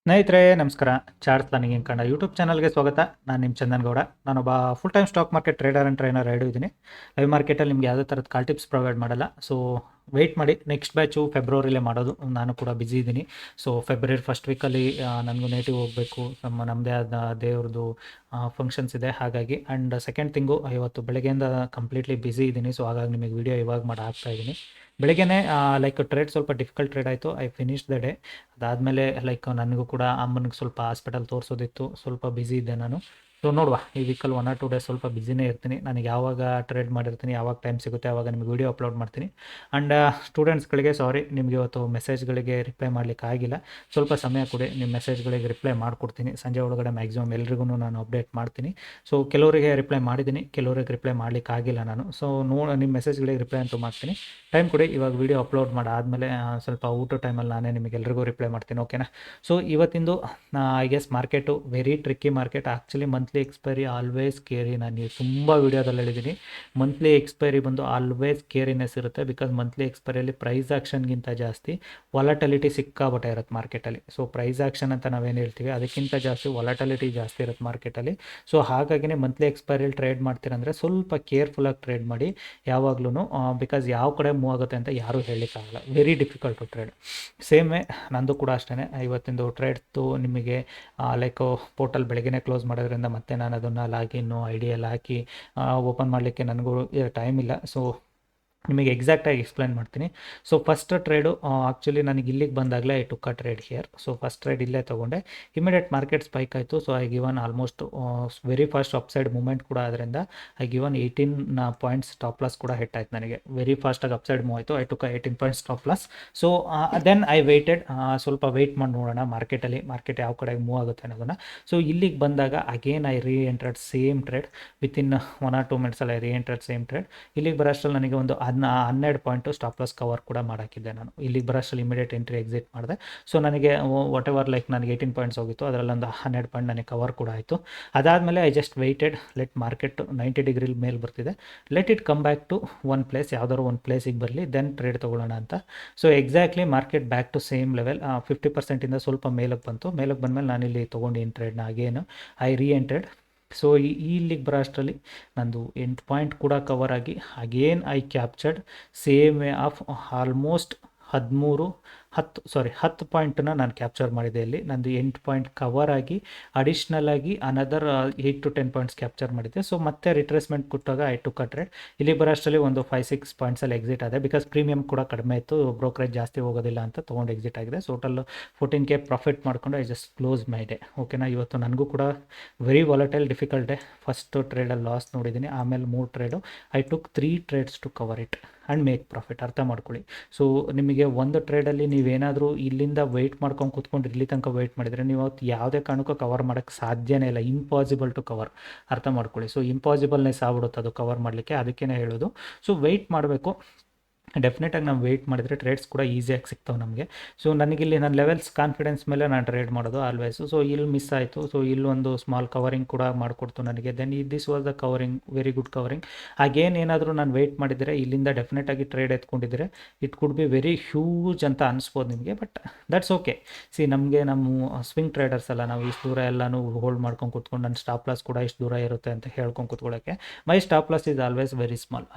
ಸ್ನೇಹಿತರೆ ನಮಸ್ಕಾರ. Charts planning ಕಂಡ ಯೂಟ್ಯೂಬ್ ಚಾನಲ್ಗೆ ಸ್ವಾಗತ. ನಾನು ನಿಮ್ಮ ಚಂದನ್ ಗೌಡ. ನಾನೊಬ್ಬ full time stock market trader and trainer ಇದ್ದೀನಿ. ಲೈವ್ ಮಾರ್ಕೆಟಲ್ಲಿ ನಿಮ್ಗೆ ಯಾವುದೇ ಥರದ ಕಾಲ್ ಟಿಪ್ಸ್ ಪ್ರೊವೈಡ್ ಮಾಡಲ್ಲ. ಸೊ ವೆಯ್ಟ್ ಮಾಡಿ, ನೆಕ್ಸ್ಟ್ ಬ್ಯಾಚು ಫೆಬ್ರವರಿಲೇ ಮಾಡೋದು. ನಾನು ಕೂಡ ಬ್ಯುಸಿ ಇದ್ದೀನಿ. ಸೊ ಫೆಬ್ರವರಿ ಫಸ್ಟ್ ವೀಕಲ್ಲಿ ನನಗೂ ನೇಟಿವ್ ಹೋಗಬೇಕು. ನಮ್ಮದೇ ಆದ ದೇವ್ರದ್ದು ಫಂಕ್ಷನ್ಸ್ ಇದೆ, ಹಾಗಾಗಿ. ಆ್ಯಂಡ್ ಸೆಕೆಂಡ್ ಥಿಂಗು, ಇವತ್ತು ಬೆಳಗ್ಗೆಯಿಂದ ಕಂಪ್ಲೀಟ್ಲಿ ಬ್ಯುಸಿ ಇದ್ದೀನಿ. ಸೊ ಹಾಗಾಗಿ ನಿಮಗೆ ವೀಡಿಯೋ ಇವಾಗ ಮಾಡಿ ಹಾಕ್ತಾಯಿದ್ದೀನಿ. ಬೆಳಗ್ಗೆನೇ ಲೈಕ್ ಟ್ರೇಡ್ ಸ್ವಲ್ಪ ಡಿಫಿಕಲ್ಟ್ ಟ್ರೇಡ್ ಆಯಿತು. I finish the day. ಅದಾದಮೇಲೆ ಲೈಕ್ ನನಗೂ ಕೂಡ ಅಮ್ಮನಿಗೆ ಸ್ವಲ್ಪ ಹಾಸ್ಪಿಟಲ್ ತೋರಿಸೋದಿತ್ತು, ಸ್ವಲ್ಪ ಬ್ಯುಸಿ ಇದ್ದೆ ನಾನು. ಸೊ ನೋಡುವ, ಈ ವೀಕಲ್ಲಿ 1 or 2 ಡೇಸ್ ಸ್ವಲ್ಪ ಬ್ಯುಸಿನೇ ಇರ್ತೀನಿ. ನನಗೆ ಯಾವಾಗ ಟ್ರೇಡ್ ಮಾಡಿರ್ತೀನಿ, ಯಾವಾಗ ಟೈಮ್ ಸಿಗುತ್ತೆ ಆವಾಗ ನಿಮಗೆ ವೀಡಿಯೋ ಅಪ್ಲೋಡ್ ಮಾಡ್ತೀನಿ. ಆ್ಯಂಡ್ ಸ್ಟೂಡೆಂಟ್ಸ್ಗಳಿಗೆ ಸಾರಿ, ನಿಮಗೆ ಇವತ್ತು ಮೆಸೇಜ್ಗಳಿಗೆ ರಿಪ್ಲೈ ಮಾಡಲಿಕ್ಕೆ ಆಗಿಲ್ಲ. ಸ್ವಲ್ಪ ಸಮಯ ಕೊಡಿ, ನಿಮ್ಮ ಮೆಸೇಜ್ಗಳಿಗೆ ರಿಪ್ಲೈ ಮಾಡಿಕೊಡ್ತೀನಿ. ಸಂಜೆ ಒಳಗಡೆ ಮ್ಯಾಕ್ಸಿಮಮ್ ಎಲ್ರಿಗೂ ನಾನು ಅಪ್ಡೇಟ್ ಮಾಡ್ತೀನಿ. ಸೊ ಕೆಲವರಿಗೆ ರಿಪ್ಲೈ ಮಾಡಿದ್ದೀನಿ, ಕೆಲವರಿಗೆ ರಿಪ್ಲೈ ಮಾಡಲಿಕ್ಕೆ ಆಗಿಲ್ಲ ನಾನು. ಸೊ ನಿಮ್ಮ ಮೆಸೇಜ್ಗಳಿಗೆ ರಿಪ್ಲೈ ಅಂತೂ ಮಾಡ್ತೀನಿ. ಟೈಮ್ ಕೊಡಿ. ಇವಾಗ ವೀಡಿಯೋ ಅಪ್ಲೋಡ್ ಮಾಡಾದಮೇಲೆ ಸ್ವಲ್ಪ ಊಟ ಟೈಮಲ್ಲಿ ನಾನೇ ನಿಮಗೆಲ್ರಿಗೂ ರಿಪ್ಲೈ ಮಾಡ್ತೀನಿ, ಓಕೆನಾ? ಸೊ ಇವತ್ತಿಂದು I guess market very tricky market. Actually monthly expiry always scary. ನಾನು ತುಂಬ ವೀಡಿಯೋದಲ್ಲಿ ಹೇಳಿದ್ದೀನಿ, ಮಂತ್ಲಿ ಎಕ್ಸ್ಪೈರಿ ಬಂದು ಆಲ್ವೇಸ್ ಕೇರಿನೆಸ್ ಇರುತ್ತೆ. ಬಿಕಾಸ್ ಮಂತ್ಲಿ ಎಕ್ಸ್ಪೈರಿಯಲ್ಲಿ ಪ್ರೈಸ್ ಆ್ಯಕ್ಷನ್ಗಿಂತ ಜಾಸ್ತಿ ವಾಲಟಿಲಿಟಿ ಸಿಕ್ಕಾಬಟ್ಟೆ ಇರುತ್ತೆ ಮಾರ್ಕೆಟಲ್ಲಿ. ಸೊ ಪ್ರೈಸ್ ಆ್ಯಕ್ಷನ್ ಅಂತ ನಾವೇನು ಹೇಳ್ತೀವಿ, ಅದಕ್ಕಿಂತ ಜಾಸ್ತಿ ವಾಲಟಿಲಿಟಿ ಜಾಸ್ತಿ ಇರುತ್ತೆ ಮಾರ್ಕೆಟಲ್ಲಿ. ಸೊ ಹಾಗಾಗಿನೇ ಮಂತ್ಲಿ ಎಕ್ಸ್ಪೈರಿಯಲ್ಲಿ ಟ್ರೇಡ್ ಮಾಡ್ತೀರಂದರೆ ಸ್ವಲ್ಪ ಕೇರ್ಫುಲ್ಲಾಗಿ ಟ್ರೇಡ್ ಮಾಡಿ ಯಾವಾಗ್ಲೂ. ಬಿಕಾಸ್ ಯಾವ ಕಡೆ ಮೂವ್ ಆಗುತ್ತೆ ಅಂತ ಯಾರೂ ಹೇಳಲಿಕ್ಕಾಗಲ್ಲ. Very difficult to trade. Same way ನಂದು ಕೂಡ ಅಷ್ಟೇ. ಇವತ್ತಿಂದು ಟ್ರೇಡ್ದು ನಿಮಗೆ ಲೈಕ್ ಪೋರ್ಟಲ್ ಬೆಳಗ್ಗೆನೇ ಕ್ಲೋಸ್ ಮಾಡೋದ್ರಿಂದ ಮತ್ತೆ ನಾನು ಅದನ್ನು ಲಾಗಿನ್ನು ಐ ಡಿ ಎಲ್ಲ ಹಾಕಿ ಓಪನ್ ಮಾಡಲಿಕ್ಕೆ ನನಗೂ ಟೈಮ್ ಇಲ್ಲ. ಸೊ ನಿಮಗೆ ಎಕ್ಸಾಕ್ಟಾಗಿ ಎಕ್ಸ್ಪ್ಲೈನ್ ಮಾಡ್ತೀನಿ. ಸೊ ಫಸ್ಟ್ ಟ್ರೇಡು ಆ್ಯಕ್ಚುಲಿ ನನಗೆ ಇಲ್ಲಿಗೆ ಬಂದಾಗಲೇ I took a trade here. So first trade ಇಲ್ಲೇ ತೊಗೊಂಡೆ. ಇಮಿಡಿಯೇಟ್ ಮಾರ್ಕೆಟ್ ಸ್ಪೈಕ್ ಆಯಿತು. So I given almost very fast upside movement ಕೂಡ ಆದ್ದರಿಂದ I given 18 points stop loss ಕೂಡ ಹಿಟ್ ಆಯ್ತು ನನಗೆ. ವೆರಿ ಫಾಸ್ಟಾಗಿ ಅಪ್ಸೈಡ್ ಮೂವ್ ಆಯಿತು. I took 18 points stop loss. So then I waited, ಸ್ವಲ್ಪ ವೆಯ್ಟ್ ಮಾಡಿ ನೋಡೋಣ ಮಾರ್ಕೆಟಲ್ಲಿ ಮಾರ್ಕೆಟ್ ಯಾವ ಕಡೆಗೆ ಮೂವ್ ಆಗುತ್ತೆ ಅನ್ನೋದನ್ನು. ಸೊ ಇಲ್ಲಿಗೆ ಬಂದಾಗ ಅಗೇನ್ ಐ ರೀ entered same trade. Within 1 or 2 minutes I ರೀ ಎಂಟರ್ಡ್ ಸೇಮ್ ಟ್ರೇಡ್. ಇಲ್ಲಿಗೆ ಬರೋಷ್ಟರಲ್ಲಿ ನನಗೆ ಒಂದು 12 ಪಾಯಿಂಟು ಸ್ಟಾಪ್ ಲಾಸ್ ಕವರ್ ಕೂಡ ಮಾಡಾಕಿದ್ದೆ ನಾನು. ಇಲ್ಲಿಗೆ ಬರೋಷ್ಟರಲ್ಲಿ ಇಮಿಡಿಯೇಟ್ ಎಂಟ್ರಿ ಎಕ್ಸಿಟ್ ಮಾಡಿದೆ. ಸೊ ನನಗೆ ವಾಟ್ ಎವರ್ ಲೈಕ್ ನನಗೆ 18 ಪಾಯಿಂಟ್ಸ್ ಹೋಗಿತ್ತು, ಅದರಲ್ಲೊಂದು 12 ಪಾಯಿಂಟ್ ನನಗೆ ಕವರ್ ಕೂಡ ಆಯಿತು. ಅದಾದಮೇಲೆ I just waited, let market 90 degree ಮೇಲೆ ಬರ್ತಿದೆ, let it come back to one place, ಯಾವುದಾದ್ರು ಒಂದು ಪ್ಲೇಸಿಗೆ ಬರಲಿ, ದೆನ್ ಟ್ರೇಡ್ ತೊಗೊಳ್ಳೋಣ ಅಂತ. So exactly market back to same level 50%ಇಂದ ಸ್ವಲ್ಪ ಮೇಲಕ್ಕೆ ಬಂತು. ಮೇಲಕ್ಕೆ ಬಂದಮೇಲೆ ನಾನಿಲ್ಲಿ ತೊಗೊಂಡಿನಿ ಟ್ರೇಡ್ನ. ಅಗೇನು ಐ ರೀ ಎಂಟೆಡ್. ಸೊ ಇಲ್ಲಿಗೆ ಬರೋ ಅಷ್ಟರಲ್ಲಿ ನಂದು 8 ಪಾಯಿಂಟ್ ಕೂಡ ಕವರ್ ಆಗಿ again I captured same way of almost 10 ಪಾಯಿಂಟನ್ನ ನಾನು ಕ್ಯಾಪ್ಚರ್ ಮಾಡಿದೆ. ಇಲ್ಲಿ ನಂದು 8 ಪಾಯಿಂಟ್ ಕವರ್ ಆಗಿ ಅಡಿಷ್ನಲ್ ಆಗಿ ಅನದರ್ 8 to 10 ಪಾಯಿಂಟ್ಸ್ ಕ್ಯಾಪ್ಚರ್ ಮಾಡಿದ್ದೆ. ಸೊ ಮತ್ತೆ ರಿಟ್ರೇಸ್ಮೆಂಟ್ ಕೊಟ್ಟಾಗ ಐ ಟುಕ್ ಅ ಟ್ರೇಡ್. ಇಲ್ಲಿ ಬರೋಷ್ಟರಲ್ಲಿ ಒಂದು 5-6 ಪಾಯಿಂಟ್ಸಲ್ಲಿ ಎಕ್ಸಿಟ್ ಆದೆ. ಬಿಕಾಸ್ ಪ್ರೀಮಿಯಮ್ ಕೂಡ ಕಡಿಮೆ ಇತ್ತು, ಬ್ರೋಕರೇಜ್ ಜಾಸ್ತಿ ಹೋಗೋದಿಲ್ಲ ಅಂತ ತೊಗೊಂಡು ಎಕ್ಸಿಟ್ ಆಗಿದೆ. ಸೊ ಟೋಟಲ್ 14K ಪ್ರಾಫಿಟ್ ಮಾಡಿಕೊಂಡು I just close my day, ಓಕೆನಾ? ಇವತ್ತು ನನಗೂ ಕೂಡ very volatile difficult day. First ಟ್ರೇಡಲ್ಲಿ ಲಾಸ್ ನೋಡಿದ್ದೀನಿ, ಆಮೇಲೆ 3 trade. I took 3 trades to cover it and make profit. ಅರ್ಥ ಮಾಡ್ಕೊಳ್ಳಿ. ಸೊ ನಿಮಗೆ ಒಂದು ಟ್ರೇಡಲ್ಲಿ ನೀವೇನಾದರೂ ಇಲ್ಲಿಂದ ವೆಯ್ಟ್ ಮಾಡ್ಕೊಂಡು ಕೂತ್ಕೊಂಡು ಇಲ್ಲಿ ತನಕ ವೆಯ್ಟ್ ಮಾಡಿದರೆ ನೀವು ಅವತ್ತು ಯಾವುದೇ ಕಾರಣಕ್ಕೂ ಕವರ್ ಮಾಡೋಕ್ಕೆ ಸಾಧ್ಯನೇ ಇಲ್ಲ. Impossible to cover. ಅರ್ಥ ಮಾಡ್ಕೊಳ್ಳಿ. ಸೊ ಇಂಪಾಸಿಬಲ್ನೆಸ್ ಆಗ್ಬಿಡುತ್ತೆ ಅದು ಕವರ್ ಮಾಡಲಿಕ್ಕೆ, ಅದಕ್ಕೇ ಹೇಳೋದು. ಸೊ ವೆಯ್ಟ್ ಮಾಡಬೇಕು. ಡೆಫಿನೆಟಾಗಿ ನಾವು ವೆಯ್ಟ್ ಮಾಡಿದರೆ ಟ್ರೇಡ್ಸ್ ಕೂಡ ಈಸಿಯಾಗಿ ಸಿಗ್ತಾವೆ ನಮಗೆ. ಸೊ ನನಗಿಲ್ಲಿ ನನ್ನ ಲೆವೆಲ್ಸ್ ಕಾನ್ಫಿಡೆನ್ಸ್ ಮೇಲೆ ನಾನು ಟ್ರೇಡ್ ಮಾಡೋದು ಆಲ್ವೇಸು. ಸೊ ಇಲ್ಲಿ ಮಿಸ್ ಆಯಿತು. ಸೊ ಇಲ್ಲೊಂದು ಸ್ಮಾಲ್ ಕವರಿಂಗ್ ಕೂಡ ಮಾಡಿಕೊಡ್ತು ನನಗೆ. Then this was the covering, very good covering. Again ಏನಾದರೂ ನಾನು ವೆಯ್ಟ್ ಮಾಡಿದರೆ ಇಲ್ಲಿಂದ ಡೆಫಿನೆಟಾಗಿ ಟ್ರೇಡ್ ಎತ್ಕೊಂಡಿದ್ದರೆ it could be very huge ಅಂತ ಅನಿಸ್ಬೋದು ನಿಮಗೆ. But that's okay. ನಮ್ಮ ಸ್ವಿಂಗ್ ಟ್ರೇಡರ್ಸ್ ಅಲ್ಲ ನಾವು. ಇಷ್ಟು ದೂರ ಎಲ್ಲನೂ ಹೋಲ್ಡ್ ಮಾಡ್ಕೊಂಡು ಕೂತ್ಕೊಂಡು ನನ್ನ ಸ್ಟಾಪ್ ಲಾಸ್ ಕೂಡ ಇಷ್ಟು ದೂರ ಇರುತ್ತೆ ಅಂತ ಹೇಳ್ಕೊಂಡು ಕೂತ್ಕೊಳ್ಳೋಕ್ಕೆ. My stop loss is always very small.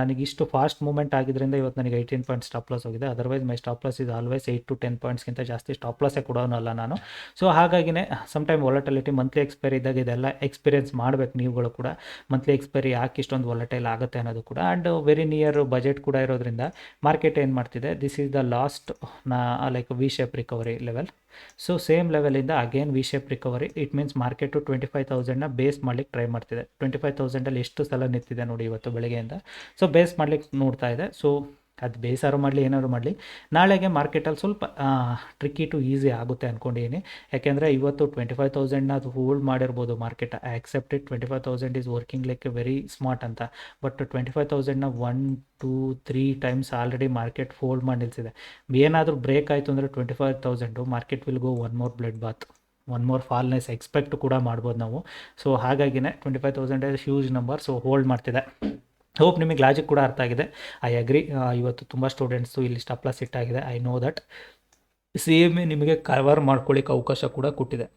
ನನಗೆ ಇಷ್ಟು ಫಾಸ್ಟ್ ಮೂವ್ಮೆಂಟ್ ಆಗಿದ್ದರಿಂದ ಇವತ್ತು ನನಗೆ 18 ಪಾಯಿಂಟ್ ಸ್ಟಾಪ್ ಲಾಸ್ ಹೋಗಿದೆ. Otherwise my stop loss is always 8 to 10 ಪಾಯಿಂಟ್ಸ್ಗಿಂತ ಜಾಸ್ತಿ ಸ್ಟಾಪ್ ಲಾಸೇ ಕೊಡೋನಲ್ಲ ನಾನು. ಸೊ ಹಾಗಾಗಿನೇ ಸಮ್ಟೈಮ್ ವಾಲಟಿಲಿಟಿ ಮಂತ್ಲಿ ಎಕ್ಸ್ಪೈರಿ ಇದ್ದಾಗ ಇದೆಲ್ಲ ಎಕ್ಸ್ಪೀರಿಯನ್ಸ್ ಮಾಡಬೇಕು ನೀವುಗಳು ಕೂಡ. ಮಂತ್ಲಿ ಎಕ್ಸ್ಪೈರಿ ಯಾಕೆ ಇಷ್ಟೊಂದು ವಾಲಟೈಲ್ ಆಗುತ್ತೆ ಅನ್ನೋದು ಕೂಡ. ಆ್ಯಂಡ್ ವೆರಿ ನಿಯರ್ ಬಜೆಟ್ ಕೂಡ ಇರೋದ್ರಿಂದ ಮಾರ್ಕೆಟ್ ಏನು ಮಾಡ್ತಿದೆ, this is the last like V shape recovery level. So same ಲೆವೆಲಿಂದ again V shape recovery. It means market 25,000ನ ಬೇಸ್ ಮಾಡ್ಲಿಕ್ಕೆ ಟ್ರೈ ಮಾಡ್ತಿದೆ. 25,000ಅಲ್ಲಿ ಎಷ್ಟು ಸಲ ನಿಂತಿದೆ ನೋಡಿ ಇವತ್ತು ಬೆಳಗ್ಗೆಯಿಂದ. ಸೊ ಬೇಸ್ ಮಾಡ್ಲಿಕ್ಕೆ ನೋಡ್ತಾ ಇದೆ. ಸೊ ಅದು ಬೇಸಾರು ಮಾಡಲಿ ಏನಾದ್ರು ಮಾಡಲಿ, ನಾಳೆಗೆ ಮಾರ್ಕೆಟಲ್ಲಿ ಸ್ವಲ್ಪ ಟ್ರಿಕ್ಕಿ ಟು ಈಸಿ ಆಗುತ್ತೆ ಅಂದ್ಕೊಂಡಿದ್ದೀನಿ. ಯಾಕೆಂದರೆ ಇವತ್ತು 25,000ನ ಅದು ಹೋಲ್ಡ್ ಮಾಡಿರ್ಬೋದು market. I accepted 25,000 is working like a very smart ಅಂತ. ಬಟ್ 25,000ನ 1, 2, 3 ಟೈಮ್ಸ್ ಆಲ್ರೆಡಿ ಮಾರ್ಕೆಟ್ ಫೋಲ್ಡ್ ಮಾಡಿ ನಿಲ್ಲಿಸಿದೆ. ಏನಾದರೂ ಬ್ರೇಕ್ ಆಯಿತು ಅಂದರೆ 25,000 market will go one more blood bath, one more fallness expect ಕೂಡ ಮಾಡ್ಬೋದು ನಾವು. ಸೊ ಹಾಗಾಗಿನೇ 25,000 is huge number. So hold ಮಾಡ್ತಿದೆ. ಹೋಪ್ ನಿಮಗೆ ಲಾಜಿಕ್ ಕೂಡ ಅರ್ಥ ಆಗಿದೆ. I agree. ಇವತ್ತು ತುಂಬ ಸ್ಟೂಡೆಂಟ್ಸು ಇಲ್ಲಿ ಸ್ಟಾಪ್ ಲಾಸ್ ಹಿಟ್ ಆಗಿದೆ. I know that. ಸೇಮೇ ನಿಮಗೆ ಕವರ್ ಮಾಡ್ಕೊಳ್ಳಿಕ್ಕೆ ಅವಕಾಶ ಕೂಡ ಕೊಟ್ಟಿದೆ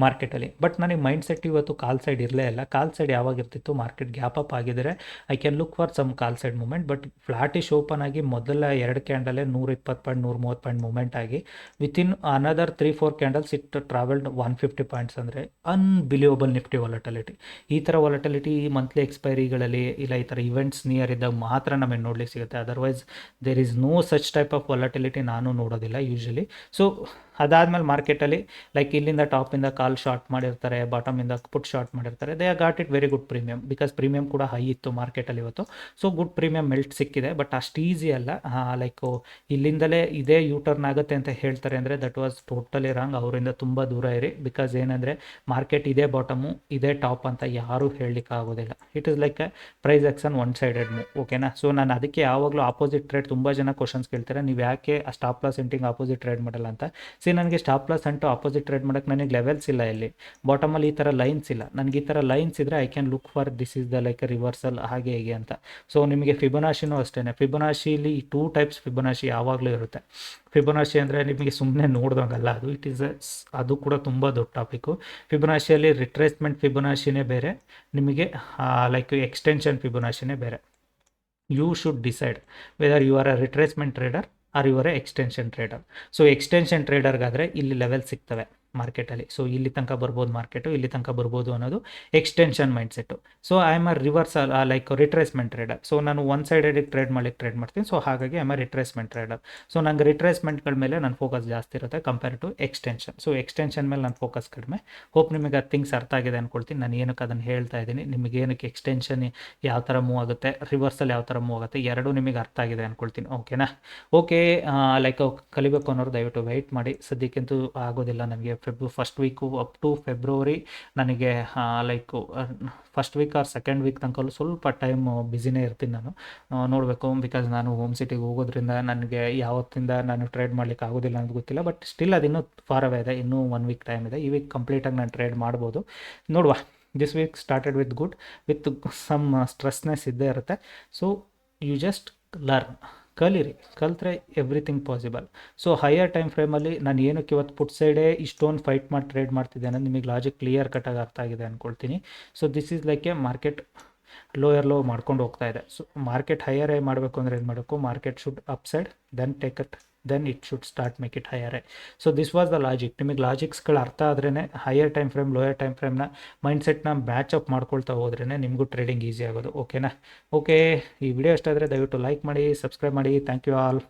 ಮಾರ್ಕೆಟಲ್ಲಿ. ಬಟ್ ನನಗೆ ಮೈಂಡ್ ಸೆಟ್ ಇವತ್ತು ಕಾಲ್ ಸೈಡ್ ಇರಲೇ ಇಲ್ಲ. ಕಾಲ್ ಸೈಡ್ ಯಾವಾಗ ಇರ್ತಿತ್ತು, ಮಾರ್ಕೆಟ್ ಗ್ಯಾಪ್ ಅಪ್ ಆಗಿದ್ದರೆ I can look for some call side moment. But flattish open ಆಗಿ ಮೊದಲ 2 ಕ್ಯಾಂಡಲೇ 120 ಪಾಯಿಂಟ್ 130 ಪಾಯಿಂಟ್ ಮೂಮೆಂಟ್ ಆಗಿ within another 3-4 candles it travelled 150 points. ಅಂದರೆ ಅನ್ಬಿಲೀವಬಲ್ ನಿಫ್ಟಿ ವಾಲಟಿಲಿಟಿ. ಈ ಥರ ವಾಲಟಿಲಿಟಿ ಈ ಮಂತ್ಲಿ ಎಕ್ಸ್ಪೈರಿಗಳಲ್ಲಿ ಇಲ್ಲ ಈ ಥರ ಇವೆಂಟ್ಸ್ ನಿಯರ್ ಇದ್ದಾಗ ಮಾತ್ರ ನಮಗೆ ನೋಡ್ಲಿಕ್ಕೆ ಸಿಗುತ್ತೆ. Otherwise there is no such type of volatility ನಾನು ನೋಡೋದಿಲ್ಲ ಯೂಶಲಿ. ಸೊ ಅದಾದಮೇಲೆ ಮಾರ್ಕೆಟಲ್ಲಿ ಲೈಕ್ ಇಲ್ಲಿಂದ ಟಾಪಿಂದ ಕಾಲ್ ಶಾರ್ಟ್ ಮಾಡಿರ್ತಾರೆ, ಬಾಟಮಿಂದ ಪುಟ್ ಶಾರ್ಟ್ ಮಾಡಿರ್ತಾರೆ. They are got it very good premium, because premium ಕೂಡ ಹೈ ಇತ್ತು ಮಾರ್ಕೆಟಲ್ಲಿ ಇವತ್ತು. ಸೊ ಗುಡ್ ಪ್ರೀಮಿಯಮ್ ಮೆಲ್ಟ್ ಸಿಕ್ಕಿದೆ. ಬಟ್ ಅಷ್ಟು ಈಸಿ ಅಲ್ಲ. ಲೈಕು ಇಲ್ಲಿಂದಲೇ ಇದೇ ಯೂ ಟರ್ನ್ ಆಗುತ್ತೆ ಅಂತ ಹೇಳ್ತಾರೆ ಅಂದರೆ ದಟ್ ವಾಸ್ ಟೋಟಲಿ ರಾಂಗ್. ಅವರಿಂದ ತುಂಬ ದೂರ ಇರಿ. ಬಿಕಾಸ್ ಏನಂದರೆ ಮಾರ್ಕೆಟ್ ಇದೇ ಬಾಟಮು ಇದೇ ಟಾಪ್ ಅಂತ ಯಾರೂ ಹೇಳಲಿಕ್ಕೆ ಆಗೋದಿಲ್ಲ. It is like a price action one sided move. ಓಕೆನಾ. ಸೊ ನಾನು ಅದಕ್ಕೆ ಯಾವಾಗಲೂ ಆಪೋಸಿಟ್ ಟ್ರೇಡ್, ತುಂಬ ಜನ ಕ್ವಶನ್ಸ್ ಕೇಳ್ತಾರೆ, ನೀವು ಯಾಕೆ ಸ್ಟಾಪ್ ಲಾಸ್ ಎಂಟಿಂಗ್ ಆಪೋಸಿಟ್ ಟ್ರೇಡ್ ಮಾಡಲ್ಲ ಅಂತ. ನನಗೆ ಸ್ಟಾಪ್ ಲಾಸ್ ಅಂಟು ಆಪೋಸಿಟ್ ಟ್ರೇಡ್ ಮಾಡೋಕ್ಕೆ ನನಗೆ ಲೆವೆಲ್ಸ್ ಇಲ್ಲ. ಇಲ್ಲಿ ಬಾಟಮಲ್ಲಿ ಈ ಥರ ಲೈನ್ಸ್ ಇಲ್ಲ. ನನಗೆ ಈ ಥರ ಲೈನ್ಸ್ ಇದ್ದರೆ I can look for this is the like reversal ಹಾಗೆ ಹೇಗೆ ಅಂತ. ಸೊ ನಿಮಗೆ ಫಿಬೊನಾಶಿನೂ ಅಷ್ಟೇ. ಫಿಬೊನಾಶಿಲಿ 2 ಟೈಪ್ಸ್ ಫಿಬೊನಾಶಿ ಯಾವಾಗಲೂ ಇರುತ್ತೆ. ಫಿಬೊನಾಶಿ ಅಂದರೆ ನಿಮಗೆ ಸುಮ್ಮನೆ ನೋಡ್ದಂಗಲ್ಲ, ಅದು ಇಟ್ ಈಸ್ ಅದು ಕೂಡ ತುಂಬ ದೊಡ್ಡ ಟಾಪಿಕ್ಕು. ಫಿಬೊನಾಶಿಯಲ್ಲಿ ರಿಟ್ರೇಸ್ಮೆಂಟ್ ಫಿಬೊನಾಶಿನೇ ಬೇರೆ, ನಿಮಗೆ ಲೈಕ್ ಎಕ್ಸ್ಟೆನ್ಷನ್ ಫಿಬೊನಾಶಿನೇ ಬೇರೆ. You should decide whether you are a retracement trader or your extension trader. So extension ಟ್ರೇಡರ್ಗಾದರೆ ಇಲ್ಲಿ ಲೆವೆಲ್ ಸಿಗ್ತವೆ ಮಾರ್ಕೆಟಲ್ಲಿ. ಸೊ ಇಲ್ಲಿ ತನಕ ಬರ್ಬೋದು ಮಾರ್ಕೆಟು, ಇಲ್ಲಿ ತನಕ ಬರ್ಬೋದು ಅನ್ನೋದು extension mindset. So I am a reversal like retracement trader. So ನಾನು ಒನ್ ಸೈಡೆಡಿಗೆ ಟ್ರೇಡ್ ಮಾಡ್ತೀನಿ. ಸೊ ಹಾಗಾಗಿ I am a retracement trader. So ನಂಗೆ ರಿಟ್ರೇಸ್ಮೆಂಟ್ಗಳ ಮೇಲೆ ನನ್ನ ಫೋಕಸ್ ಜಾಸ್ತಿ ಇರುತ್ತೆ compare to extension. So extension ಮೇಲೆ ನನ್ನ ಫೋಕಸ್ ಕಡಿಮೆ. ಹೋಪ್ ನಿಮಗೆ ಅದು ಥಿಂಗ್ಸ್ ಅರ್ಥ ಆಗಿದೆ ಅಂದ್ಕೊಳ್ತೀನಿ. ನಾನು ಏನಕ್ಕೆ ಅದನ್ನು ಹೇಳ್ತಾ ಇದ್ದೀನಿ, ನಿಮಗೆ ಏನಕ್ಕೆ ಎಕ್ಸ್ಟೆನ್ಷನ್ ಯಾವ ಥರ ಮೂವ್ ಆಗುತ್ತೆ, ರಿವರ್ಸಲ್ ಯಾವ ಥರ ಮೂವ್ ಆಗುತ್ತೆ, ಎರಡೂ ನಿಮಗೆ ಅರ್ಥ ಆಗಿದೆ ಅಂದ್ಕೊಳ್ತೀನಿ. ಓಕೆನಾ. ಓಕೆ, ಲೈಕ್ ಕಲಿಬೇಕು ಅನ್ನೋರು ದಯವಿಟ್ಟು ವೆಯ್ಟ್ ಮಾಡಿ. ಸದ್ಯಕ್ಕಂತೂ ಆಗೋದಿಲ್ಲ ನನಗೆ. First week up to February ನನಗೆ like first week or second week ತನಕಲ್ಲೂ ಸ್ವಲ್ಪ ಟೈಮ್ ಬ್ಯುಸಿನೇ ಇರ್ತೀನಿ ನಾನು. ನೋಡಬೇಕು, ಬಿಕಾಸ್ ನಾನು ಹೋಮ್ ಸಿಟಿಗೆ ಹೋಗೋದ್ರಿಂದ ನನಗೆ ಯಾವತ್ತಿಂದ ನಾನು ಟ್ರೇಡ್ ಮಾಡ್ಲಿಕ್ಕೆ ಆಗೋದಿಲ್ಲ ಅನ್ನೋದು ಗೊತ್ತಿಲ್ಲ. ಬಟ್ ಸ್ಟಿಲ್ ಅದಿನ್ನೂ ಫಾರ್ ಅವೇ ಇದೆ, ಇನ್ನೂ 1 ವೀಕ್ ಟೈಮ್ ಇದೆ. ಈ ವೀಕ್ ಕಂಪ್ಲೀಟಾಗಿ ನಾನು ಟ್ರೇಡ್ ಮಾಡ್ಬೋದು, ನೋಡುವ. This week started with good, with some stressness ಇದ್ದೇ ಇರುತ್ತೆ. ಸೊ ಯು ಜಸ್ಟ್ ಲರ್ನ್, ಕಲಿತ್ರೆ everything possible. So higher time ಫ್ರೇಮಲ್ಲಿ ನಾನು ಏನಕ್ಕೆ ಇವತ್ತು ಪುಟ್ ಸೈಡೇ ಇಷ್ಟೊಂದು ಫೈಟ್ ಮಾಡಿ ಟ್ರೇಡ್ ಮಾಡ್ತಿದ್ದೆ ಅನ್ನೋದು ನಿಮಗೆ ಲಾಜಿಕ್ ಕ್ಲಿಯರ್ ಕಟ್ಟಾಗಿ ಅರ್ಥ ಆಗಿದೆ ಅಂದ್ಕೊಳ್ತೀನಿ. So this is like A market lower low ಮಾಡ್ಕೊಂಡು ಹೋಗ್ತಾ ಇದೆ. ಸೊ ಮಾರ್ಕೆಟ್ ಹೈಯರ್ ಹೈ ಮಾಡಬೇಕು ಅಂದರೆ ಏನು ಮಾಡಬೇಕು, market should upside then it should start make it higher high. So this was the logic. ನಿಮಗೆ ಲಾಜಿಕ್ಸ್ಗಳು ಅರ್ಥ ಆದ್ರೇ higher time frame lower time ಫ್ರೇಮ್ನ ಮೈಂಡ್ಸೆಟ್ನ ಮ್ಯಾಚ್ ಅಪ್ ಮಾಡ್ಕೊಳ್ತಾ ಹೋದ್ರೇ ನಿಮಗೂ ಟ್ರೇಡಿಂಗ್ ಈಸಿ ಆಗೋದು. ಓಕೆನಾ. ಓಕೆ, ಈ ವಿಡಿಯೋ ಇಷ್ಟ ಆದರೆ ದಯವಿಟ್ಟು ಲೈಕ್ ಮಾಡಿ, ಸಬ್ಸ್ಕ್ರೈಬ್ ಮಾಡಿ. Thank you all.